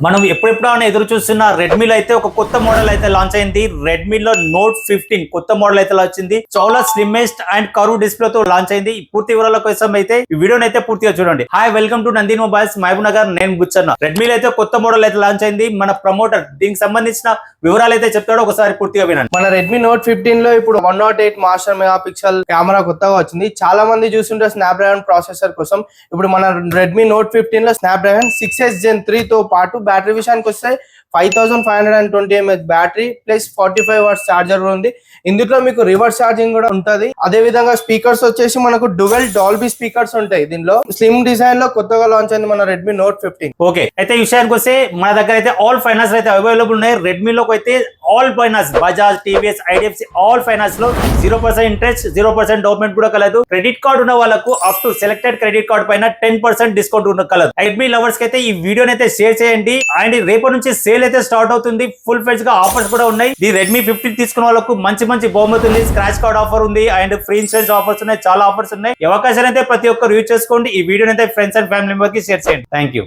మనం ఎప్పుడెప్పుడు ఎదురు చూస్తున్న రెడ్మీలో అయితే ఒక కొత్త మోడల్ అయితే లాంచ్ అయింది. రెడ్మీలో నోట్ 15 కొత్త మోడల్ అయితే వచ్చింది. చాలా స్లిమ్మెస్ట్ అండ్ కర్వ్ డిస్ప్లే తో లాంచ్ అయింది. పూర్తి వివరాల కోసం అయితే ఈ వీడియోని అయితే పూర్తిగా చూడండి. Hi, welcome to Nandini mobiles, Mahbub Nagar. నేను బుచ్చన్న. రెడ్మీలో అయితే కొత్త మోడల్ అయితే లాంచ్ అయింది. మన ప్రమోటర్ దీనికి సంబంధించిన వివరాలు అయితే చెప్తాడో ఒకసారి పూర్తిగా వినండి. మన రెడ్మీ నోట్ 15 లో ఇప్పుడు 108 మాస్టర్ మెగా పిక్సెల్ కెమెరా కొత్తగా వచ్చింది. చాలా మంది చూస్తుంటే స్నాప్డ్రాగన్ ప్రాసెసర్ కోసం. ఇప్పుడు మన రెడ్మీ నోట్ 15 లో స్నాప్డ్రాగన్ 6s Gen 3 తో పాటు బ్యాటరీ విషయానికి వస్తే 5520 mAh battery plus 45 watts charger ఉంది. ఇందులో మీకు రివర్స్ ఛార్జింగ్ కూడా ఉంటది. అదే విధంగా స్పీకర్స్ వచ్చేసి మనకు డ్యువల్ డాల్బీ స్పీకర్స్ ఉంటాయి. దీనిలో స్లిమ్ డిజైన్ లో కొత్తగా లాంచ్ అయింది మన రెడ్మీ నోట్ 15. ఓకే, అయితే ఈ విషయానికి వస్తే మన దగ్గర అయితే ఆల్ ఫైనాన్స్ అయితే అవైలబుల్ ఉన్నాయి. రెడ్మీలోకి అయితే all finance, Bajaj, TVS, IDFC all finance లో 0% ఇంట్రెస్ట్, 0% డౌన్ పేమెంట్ కూడా కలదు. క్రెడిట్ కార్డు ఉన్న వాళ్ళకు up to selected credit card పైన 10% డిస్కౌంట్ ఉన్న కలదు. రెడ్మీ లవర్స్ కి అయితే ఈ వీడియోని అయితే షేర్ చేయండి. అండ్ రేపటి నుంచి సేల్ అయితే స్టార్ట్ అవుతుంది. ఫుల్ ఫ్లెడ్జ్ గా ఆఫర్స్ కూడా ఉన్నాయి. ఈ రెడ్మీ 15 తీసుకున్న వాళ్ళకు మంచి మంచి బహుమతి ఉంది. స్క్రాచ్ కార్డ్ ఆఫర్ ఉంది అండ్ ఫ్రీ ఇన్సూరెన్స్ ఆఫర్స్ ఉన్నాయి. చాలా ఆఫర్స్ ఉన్నాయి. ఈ అవకాశాన్ని అయితే ప్రతి ఒక్కరు యూజ్ చేసుకోండి. ఈ వీడియోని అయితే ఫ్రెండ్స్ అండ్ ఫ్యామిలీ మెంబర్ కి షేర్ చేయండి. Thank you.